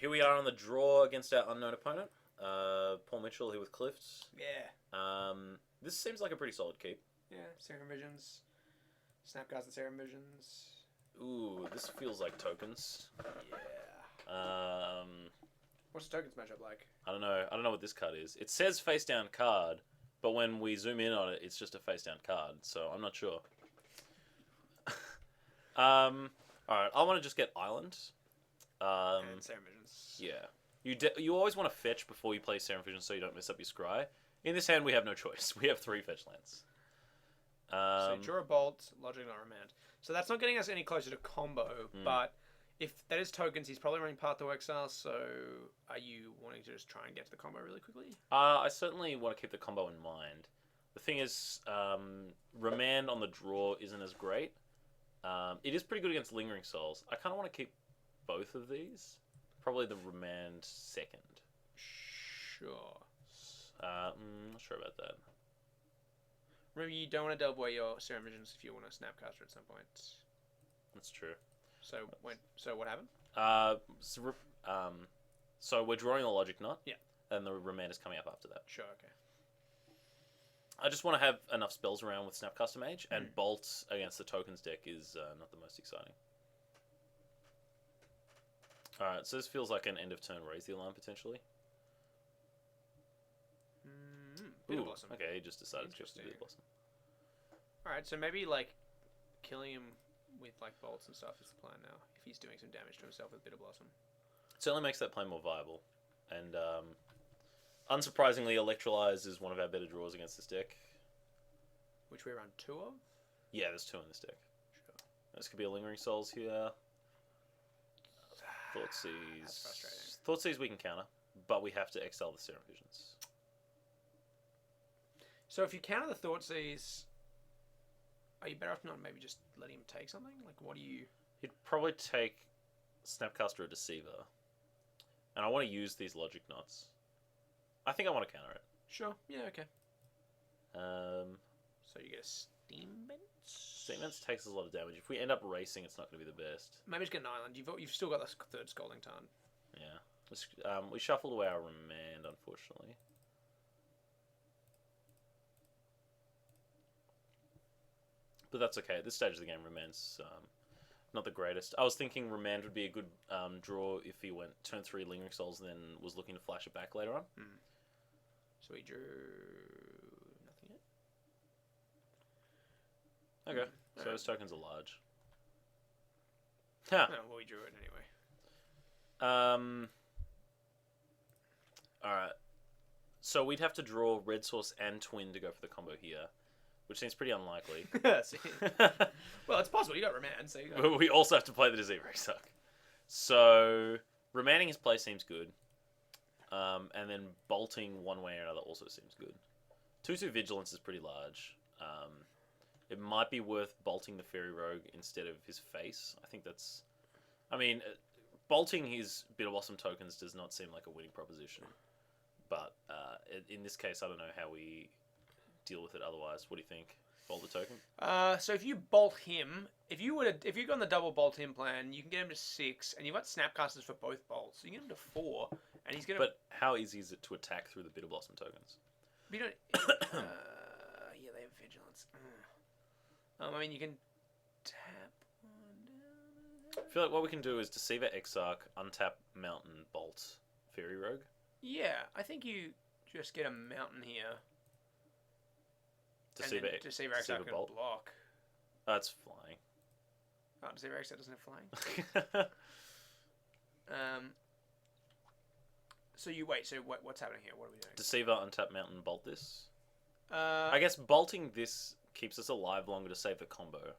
here we are on the draw against our unknown opponent. Paul Mitchell here with Cliffs. Yeah. This seems like a pretty solid keep. Yeah. Serum Visions. Snapcaster and Serum Visions. Ooh, this feels like tokens. Yeah. What's the tokens matchup like? I don't know what this card is. It says face down card, but when we zoom in on it, it's just a face down card. So I'm not sure. All right, I want to just get Island. And Serum Visions. Yeah. You always want to fetch before you play Serum Vision so you don't mess up your scry. In this hand, we have no choice. We have 3 fetch lands. So draw a Bolt, Logic not Remand. So that's not getting us any closer to combo, but if that is tokens, he's probably running Path to Exile, so are you wanting to just try and get to the combo really quickly? I certainly want to keep the combo in mind. The thing is, Remand on the draw isn't as great. It is pretty good against Lingering Souls. I kind of want to keep both of these. Probably the Remand second. Sure. Not sure about that. Remember, you don't want to delve away your Serum Visions if you want to Snapcaster at some point. That's true. So what happened? So we're drawing the Logic Knot. Yeah. And the Remand is coming up after that. Sure, okay. I just want to have enough spells around with Snapcaster Mage, and Bolt against the tokens deck is not the most exciting. Alright, so this feels like an end of turn raise the alarm potentially. Bitter Blossom. Okay, he just decided to go for Bitter Blossom. Alright, so maybe like killing him with like bolts and stuff is the plan now, if he's doing some damage to himself with Bitter Blossom. It certainly makes that play more viable. And unsurprisingly, Electrolyze is one of our better draws against this deck. Which we run 2 of? Yeah, there's 2 in this deck. Sure. This could be a Lingering Souls here. Thoughtseize. That's frustrating. Thoughtseize we can counter, but we have to exile the Serum Visions. So if you counter the Thoughtseize, are you better off not maybe just letting him take something? Like, what do you... He'd probably take Snapcaster or Deceiver. And I want to use these Logic Knots. I think I want to counter it. Sure, yeah, okay. So you get a Steam Vent? Steam Vents takes us a lot of damage. If we end up racing, it's not going to be the best. Maybe just get an Island. You've still got the 3rd Scalding Tarn. Yeah. We shuffled away our Remand, unfortunately. But that's okay. At this stage of the game, Remand's not the greatest. I was thinking Remand would be a good draw if he went turn 3 Lingering Souls, then was looking to flash it back later on. So he drew nothing yet? Okay, so his tokens are large. Huh. No, well, we drew it anyway. Alright. So we'd have to draw Red Source and Twin to go for the combo here, which seems pretty unlikely. Well, it's possible. You got Remand, so you got... But we also have to play the Deceiver Suck. So, Remanding his play seems good. And then bolting one way or another also seems good. 2/2 Vigilance is pretty large. It might be worth bolting the Fairy Rogue instead of his face. I think that's... I mean, bolting his Bitter Blossom tokens does not seem like a winning proposition. But in this case, I don't know how we deal with it otherwise. What do you think? Bolt the token? So if you bolt him, if you go on the double bolt him plan, you can get him to 6, and you've got Snapcasters for both bolts. So you can get him to 4, and he's gonna... But how easy is it to attack through the Bitter Blossom tokens? You don't... yeah, they have Vigilance. I mean, you can tap one down. I feel like what we can do is Deceiver Exarch, untap Mountain, Bolt, Fairy Rogue. Yeah, I think you just get a Mountain here. Deceiver Exarch can Bolt. block. That's flying. Oh, Deceiver Exarch doesn't have flying. So you wait. So what's happening here? What are we doing? Deceiver, untap Mountain, Bolt this. I I guess bolting this keeps us alive longer to save the combo.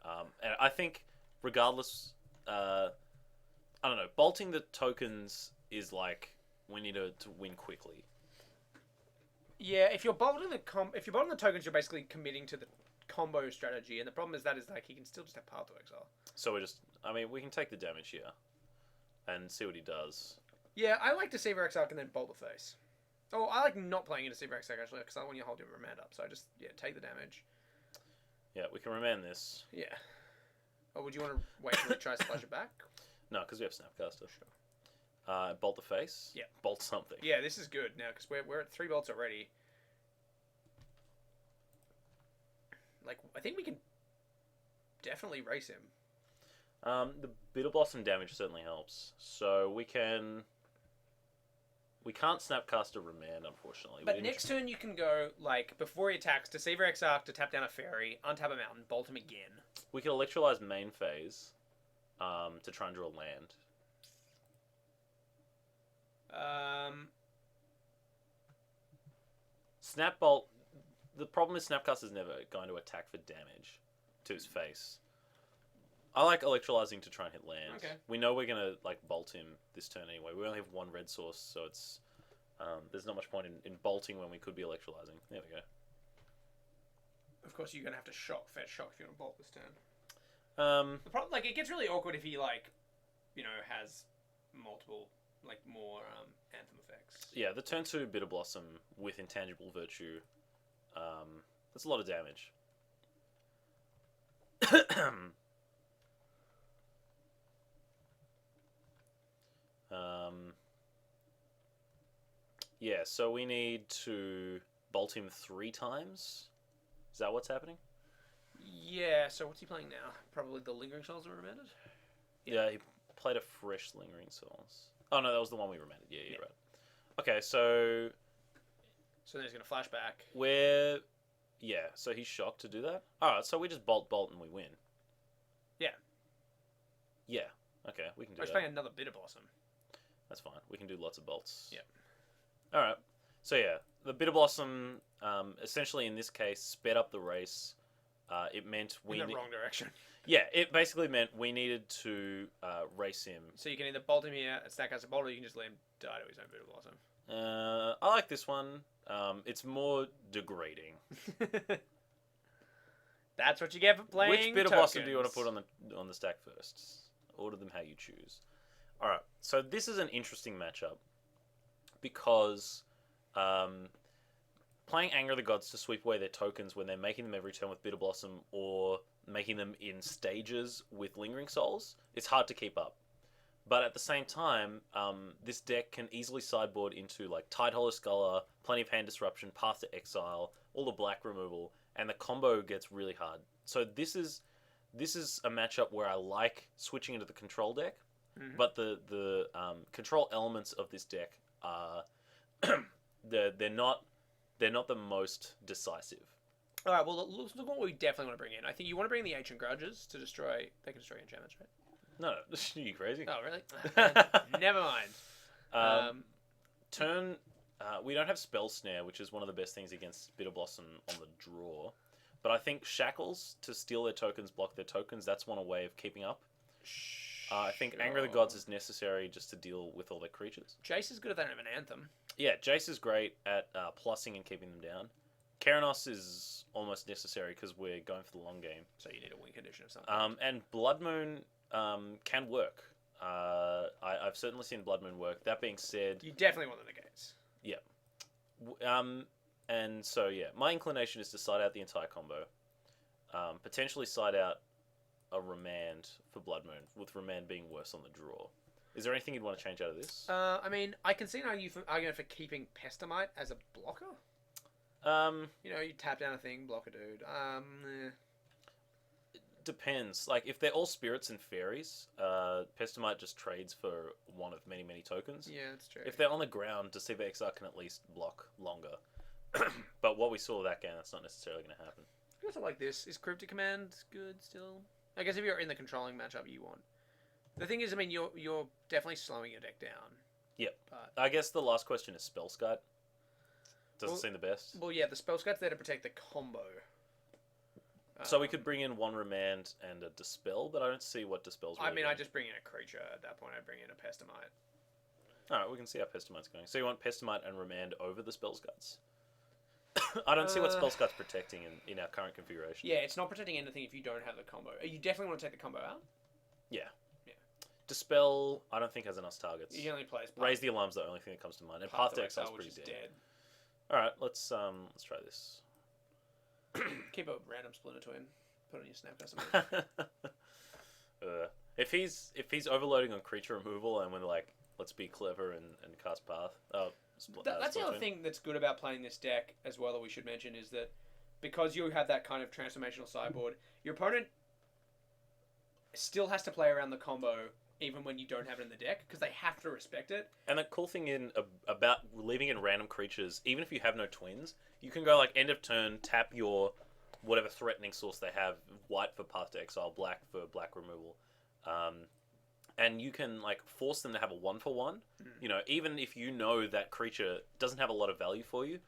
And I think, regardless, I don't know. Bolting the tokens is like we need to win quickly. Yeah, if you're bolting the tokens, you're basically committing to the combo strategy, and the problem is like he can still just have Path to Exile. So we can take the damage here, and see what he does. Yeah, I like Deceiver Exarch and then bolt the face. Oh, I like not playing a Deceiver Exarch actually because I want you to hold your Remand up. So I just take the damage. Yeah, we can Remand this. Yeah. Or would you want to wait till he tries to flash it back? No, because we have Snapcaster. Sure. Bolt the face. Yeah. Bolt something. Yeah, this is good now because we're at 3 bolts already. Like, I think we can definitely race him. The Bitter Blossom damage certainly helps. So we can't Snapcast a Remand, unfortunately. But next turn you can go, like, before he attacks, Deceiver Exarch to tap down a fairy, untap a mountain, bolt him again. We could Electrolyze main phase to try and draw land. Snap Bolt. The problem is Snapcast is never going to attack for damage to his face. I like Electrolyzing to try and hit land. Okay. We know we're gonna like bolt him this turn anyway. We only have 1 red source, so it's there's not much point in bolting when we could be Electrolyzing. There we go. Of course, you're gonna have to fetch shock if you want to bolt this turn. The problem, like, it gets really awkward if he has multiple, more Anthem effects. Yeah, the turn 2 Bitter Blossom with Intangible Virtue. That's a lot of damage. Yeah, so we need to bolt him 3 times. Is that what's happening? Yeah, so what's he playing now? Probably the Lingering Souls are remanded? Yeah, he played a fresh Lingering Souls. Oh, no, that was the one we remanded. Yeah, you're right. Okay, so... So then he's going to flash back. Yeah, so he's shocked to do that? Alright, so we just bolt, and we win. Yeah. Yeah, okay, we can do that. He's playing another Bitter Blossom. That's fine. We can do lots of bolts. Yeah. Alright, so yeah, the Bitter Blossom, essentially in this case, sped up the race. It meant we... In the wrong direction. Yeah, it basically meant we needed to race him. So you can either bolt him here at Stackhouse a bolt, or you can just let him die to his own Bitter Blossom. I like this one. It's more degrading. That's what you get for playing Which Bitter tokens. Blossom do you want to put on the stack first? Order them how you choose. Alright, so this is an interesting matchup because playing Anger of the Gods to sweep away their tokens when they're making them every turn with Bitter Blossom or making them in stages with Lingering Souls, it's hard to keep up. But at the same time, this deck can easily sideboard into like Tidehollow Sculler, plenty of hand disruption, Path to Exile, all the black removal, and the combo gets really hard. So this is a matchup where I like switching into the control deck, but the control elements of this deck are they're not the most decisive. All right, well, look what we definitely want to bring in. I think you want to bring in the Ancient Grudges to destroy. They can destroy enchantments, right? No, are you crazy? Oh, really? Never mind. We don't have Spell Snare, which is one of the best things against Bitter Blossom on the draw. But I think Shackles, to steal their tokens, block their tokens, that's one way of keeping up. I think Anger of the Gods is necessary just to deal with all their creatures. Jace is good if they don't have an Anthem. Yeah, Jace is great at plussing and keeping them down. Keranos is almost necessary because we're going for the long game. So you need a win condition of something. And Blood Moon can work. I've certainly seen Blood Moon work. That being said... You definitely want the negates. Yeah. And so, yeah, my inclination is to side out the entire combo. Potentially side out a Remand for Blood Moon, with Remand being worse on the draw. Is there anything you'd want to change out of this? I mean, I can see an argument for keeping Pestamite as a blocker. You tap down a thing, block a dude. It depends. Like, if they're all spirits and fairies, Pestamite just trades for one of many, many tokens. Yeah, that's true. If they're on the ground, Deceiver XR can at least block longer. But what we saw that game, that's not necessarily going to happen. I guess I like this. Is Cryptic Command good still? I guess if you're in the controlling matchup you want. The thing is, I mean, you're definitely slowing your deck down. Yep. But I guess the last question is Spell Scut. Doesn't seem the best. Well, yeah, the Spell Scut's there to protect the combo. So we could bring in one Remand and a Dispel, but I don't see what Dispel's really I just bring in a creature at that point. I bring in a Pestamite. Alright, we can see how Pestamite's going. So you want Pestamite and Remand over the Spell Scuts? I don't see what Spell Scut's protecting in our current configuration. Yeah, it's not protecting anything if you don't have the combo. You definitely want to take the combo out? Yeah. Dispel, I don't think has enough targets. He only plays Raise the Alarm's the only thing that comes to mind. And Path to Exile's pretty dead. Alright, let's try this. Keep a random Splinter Twin. Put on your snap custom. If he's overloading on creature removal and we're like let's be clever and cast Path. That's the other Splinter. thing that's good about playing this deck as well that we should mention is that because you have that kind of transformational sideboard, your opponent still has to play around the combo even when you don't have it in the deck because they have to respect it. And the cool thing about leaving in random creatures, even if you have no twins, you can go like end of turn, tap your whatever threatening source they have, white for Path to Exile, black for black removal. And you can like force them to have a 1/1. You know, even if you know that creature doesn't have a lot of value for you,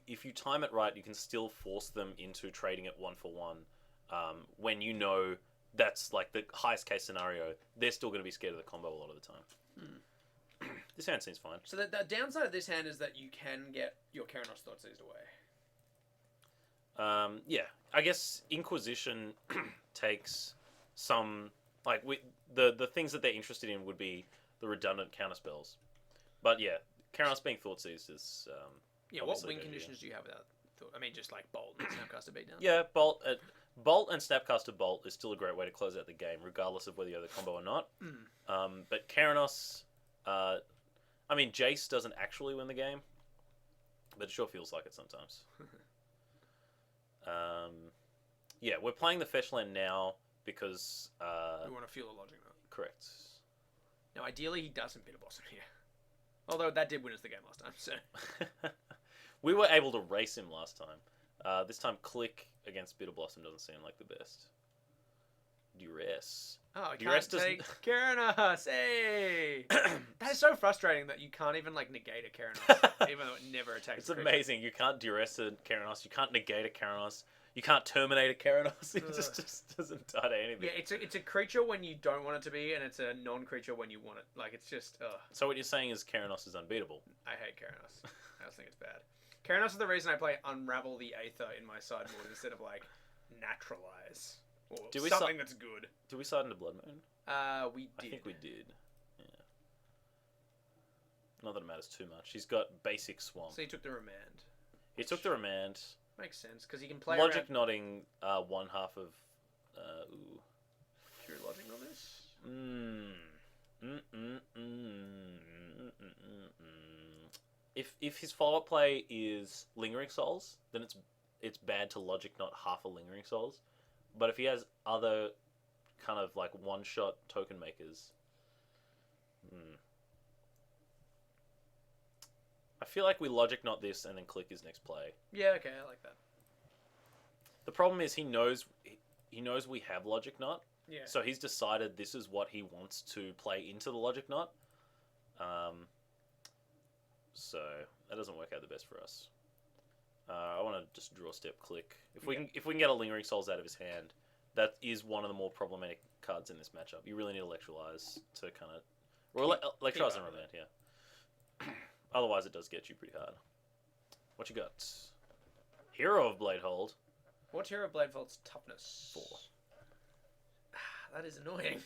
if you time it right, you can still force them into trading it 1/1. When you know that's like the highest case scenario, they're still going to be scared of the combo a lot of the time. This hand seems fine. So the downside of this hand is that you can get your Keranos Thoughtseized away. Yeah, I guess Inquisition takes some like the things that they're interested in would be the redundant counterspells, but yeah, Keranos being Thoughtseized is What win conditions do you have without? I mean, just like Bolt and Snapcaster Beatdown. Yeah, Bolt and Snapcaster Bolt is still a great way to close out the game, regardless of whether you have the combo or not. But Keranos, I mean, Jace doesn't actually win the game, but it sure feels like it sometimes. Yeah, we're playing the fetch land now because we want to feel the logic. Correct. Now, ideally, he doesn't beat a boss in here. Although that did win us the game last time, so we were able to race him last time. This time, Click against Bitter Blossom doesn't seem like the best. Duress. Oh, I Duress can't take Keranos. Hey, that is so frustrating that you can't even like negate a Keranos, even though it never attacks. It's amazing. You can't Duress a Keranos. You can't negate a Keranos. You can't terminate a Keranos. It just doesn't die to anything. Yeah, it's a creature when you don't want it to be, and it's a non-creature when you want it. Like, it's just... So what you're saying is Keranos is unbeatable? I hate Keranos. I just think it's bad. Keranos is the reason I play Unravel the Aether in my sideboard instead of, like, Naturalize. Or something that's good. Did we side into Blood Moon? We did. I think we did. Yeah. Not that it matters too much. He's got basic Swamp. So he took the Remand. He took the Remand. Makes sense, because he can play Logic around... nodding one half of... Ooh. True Logic on this? If his follow-up play is Lingering Souls, then it's bad to Logic not half a Lingering Souls. But if he has other kind of like one-shot token makers... I feel like we Logic not this and then Click his next play. Yeah, okay, I like that. The problem is he knows we have Logic Knot. Yeah. So he's decided this is what he wants to play into the Logic Knot. So that doesn't work out the best for us. I want to just draw step Click. If we can get a Lingering Souls out of his hand, that is one of the more problematic cards in this matchup. You really need Electrolyze to kind of... Or Electrolyze and Remand, yeah. Otherwise, it does get you pretty hard. What you got? Hero of Bladehold. What's Hero of Bladehold's toughness? 4. That is annoying.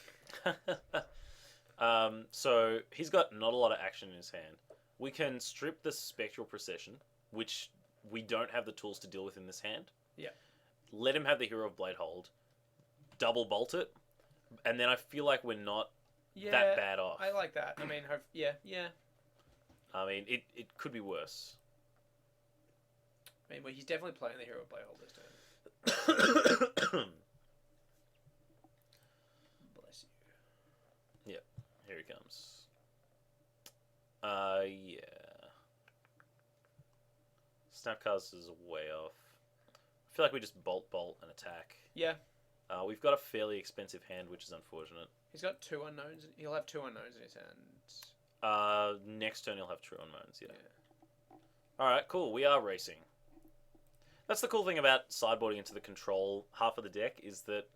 So he's got not a lot of action in his hand. We can strip the Spectral Procession, which we don't have the tools to deal with in this hand. Yeah. Let him have the Hero of Bladehold. Double bolt it, and then I feel like we're not that bad off. I like that. I mean, yeah. I mean, it could be worse. I mean, well, he's definitely playing the Hero of Bladehold this turn. Bless you. Yep, here he comes. Yeah. Snapcast is way off. I feel like we just bolt and attack. Yeah. We've got a fairly expensive hand, which is unfortunate. He's got 2 unknowns. He'll have 2 unknowns in his hand. Next turn he'll have true unknowns, yeah. Alright, cool. We are racing. That's the cool thing about sideboarding into the control half of the deck is that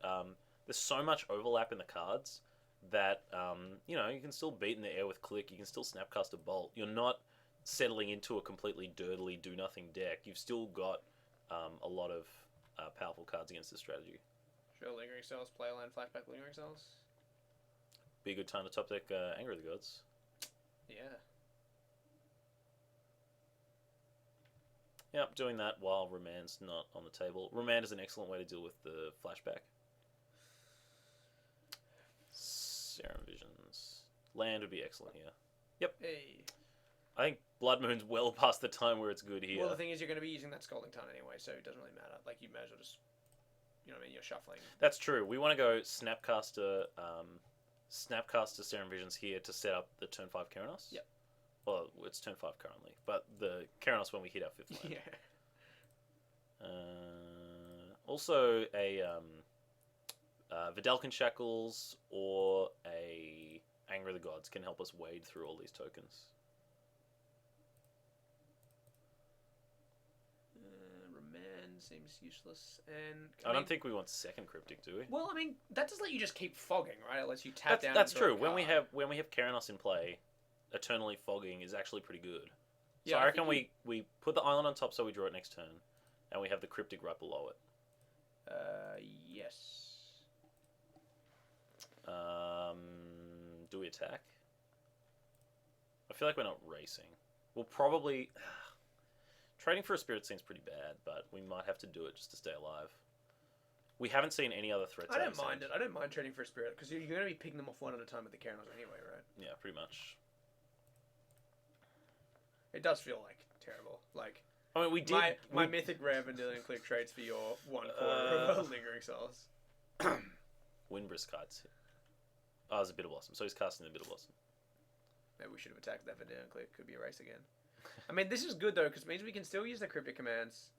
there's so much overlap in the cards that, you can still beat in the air with Click. You can still Snapcast a Bolt. You're not settling into a completely dirtily do-nothing deck. You've still got a lot of powerful cards against this strategy. Sure, Lingering Cells, play a land, flashback Lingering Cells. Be a good time to top deck Anger of the Gods. Yeah. Yep, doing that while Remand's not on the table. Remand is an excellent way to deal with the flashback. Serum Visions. Land would be excellent here. Yep. Hey. I think Blood Moon's well past the time where it's good here. Well, the thing is, you're going to be using that Scalding Tarn anyway, so it doesn't really matter. Like, you may as well just, you know what I mean, you're shuffling. That's true. We want to go Snapcaster Serum Visions here to set up the turn 5 Keranos. Yep. Well, it's turn 5 currently, but the Keranos when we hit our 5th land. Yeah. Also, a Vidalcan Shackles or a Anger of the Gods can help us wade through all these tokens. Remand seems useless, and I don't think we want second Cryptic, do we? Well, I mean, that does let you just keep fogging, right? It lets you tap down. That's true. When we have Keranos in play, Eternally Fogging is actually pretty good. So yeah, I reckon we put the island on top so we draw it next turn, and we have the Cryptic right below it. Yes. Do we attack? I feel like we're not racing. We'll probably... Trading for a Spirit seems pretty bad, but we might have to do it just to stay alive. We haven't seen any other threats. I don't mind it. I don't mind trading for a Spirit, because you're going to be picking them off one at a time with the Keranos anyway, right? Yeah, pretty much. It does feel like terrible. Like, I mean, we did... My Mythic Rare Vendilion Click trades for your 1/4 of Lingering Souls. Windbrisk Kites. Oh, it's a Bitter Blossom, so he's casting the Bitter Blossom. Maybe we should have attacked that Vendilion Click. Could be a race again. I mean, this is good, though, because it means we can still use the Cryptic Commands.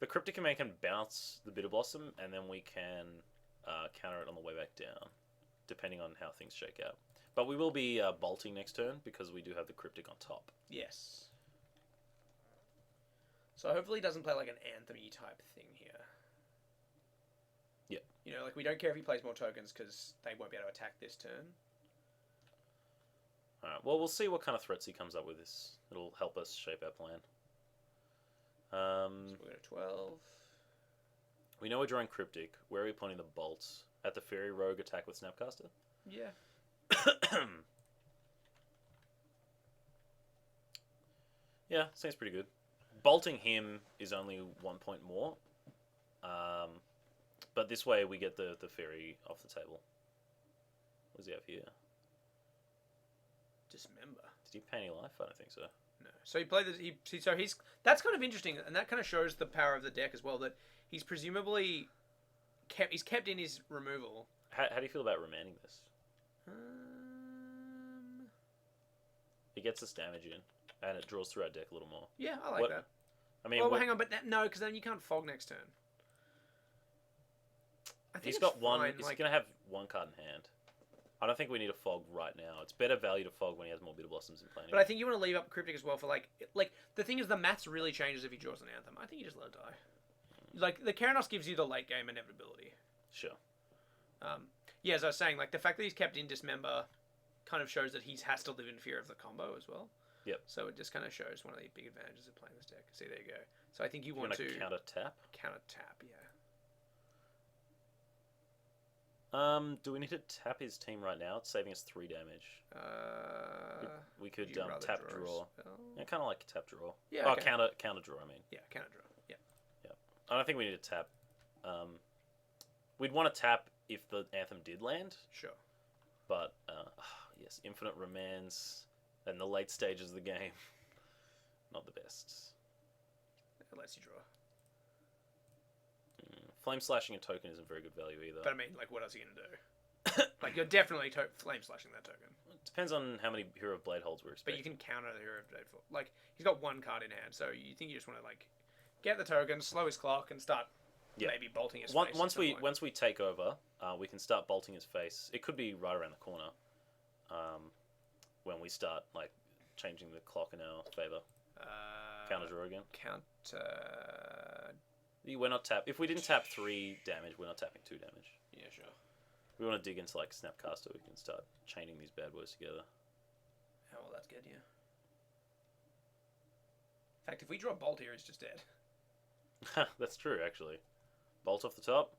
The Cryptic Command can bounce the Bitter Blossom, and then we can counter it on the way back down, depending on how things shake out. But we will be bolting next turn, because we do have the Cryptic on top. Yes. So hopefully he doesn't play like an Anthem-y type thing here. Yeah. You know, like we don't care if he plays more tokens, because they won't be able to attack this turn. Alright, well, we'll see what kind of threats he comes up with this. It'll help us shape our plan. So we're going to 12. We know we're drawing Cryptic. Where are we pointing the bolts? At the Fairy Rogue attack with Snapcaster? Yeah. Yeah, seems pretty good. Bolting him is only 1 point more. But this way we get the Fairy off the table. What does he have here? Dismember. Did he pay any life? I don't think so. No. So he played this. So he's that's kind of interesting, and that kind of shows the power of the deck as well. That he's presumably kept in his removal. How do you feel about remanding this? He gets this damage in, and it draws through our deck a little more. Yeah, I like that. I mean, well, hang on, but no, because then you can't fog next turn. I think he's got one. Fine, he's gonna have one card in hand. I don't think we need a fog right now. It's better value to fog when he has more Bitter Blossoms in play. But I think you want to leave up Cryptic as well for like the thing is the maths really changes if he draws an Anthem. I think you just let it die. Like the Keranos gives you the late game inevitability. Sure. Yeah, as I was saying, like the fact that he's kept in Dismember kind of shows that he has to live in fear of the combo as well. Yep. So it just kind of shows one of the big advantages of playing this deck. See, there you go. So I think you want to counter tap. Counter tap, yeah. Do we need to tap his team right now? It's saving us 3 damage. We could tap draw. Yeah, kind of like tap draw. Yeah. Oh, okay. counter draw. I mean. Yeah, counter draw. Yeah. Yeah. I don't think we need to tap. We'd want to tap if the Anthem did land. Sure. But yes, infinite remands and the late stages of the game, not the best. It lets you draw. Flame slashing a token isn't very good value either. But I mean, like, what else are you gonna do? Like, you're definitely flame slashing that token. It depends on how many Hero of Blade holds we're expecting. But you can counter the Hero of Blade for. Like, he's got 1 card in hand, so you think you just want to like get the token, slow his clock, and start maybe bolting his face. Once we take over, we can start bolting his face. It could be right around the corner. When we start like changing the clock in our favor. Counter draw again. We're not tap. If we didn't tap 3 damage, we're not tapping 2 damage. Yeah, sure. We want to dig into like Snapcaster. We can start chaining these bad boys together. Oh, well, that's good, yeah. In fact, if we draw a bolt here, it's just dead. That's true, actually. Bolt off the top.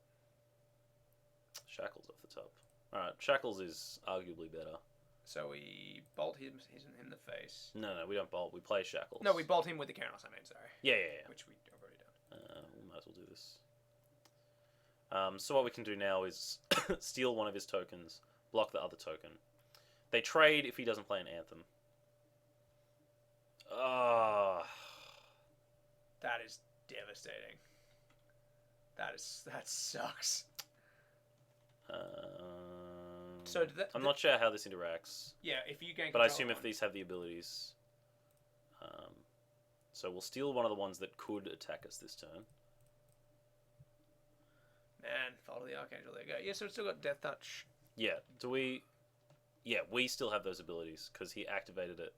Shackles off the top. Alright, Shackles is arguably better. So we bolt him in the face. No, we don't bolt. We play Shackles. No, we bolt him with the Keranos, I mean, sorry. Yeah. Which we've already done. We might as well do this. So what we can do now is steal one of his tokens, block the other token. They trade if he doesn't play an Anthem. That is devastating. That sucks. So I'm not sure how this interacts. Yeah, if you gain but I control assume of if these have the abilities. So we'll steal one of the ones that could attack us this turn. Man, Fall of the Archangel. There you go. Yeah, so it's still got Death Touch. Yeah. Do we? Yeah, we still have those abilities because he activated it.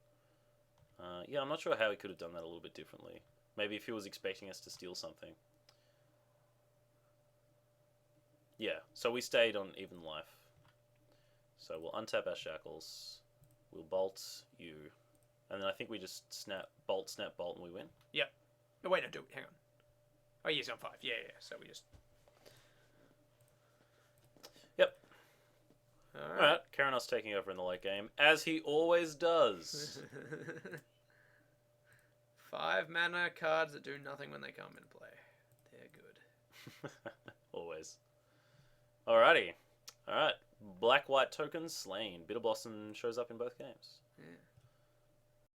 Yeah, I'm not sure how he could have done that a little bit differently. Maybe if he was expecting us to steal something. Yeah, so we stayed on even life. So we'll untap our shackles. We'll bolt you. And then I think we just snap, bolt, and we win. Yep. Oh, wait, no, hang on. Oh, he's on 5. Yeah. So we just... Yep. Alright, Karanos taking over in the late game, as he always does. 5 mana cards that do nothing when they come into play. They're good. Always. Alrighty. Alright. Black-white tokens slain. Bitter Blossom shows up in both games. Yeah.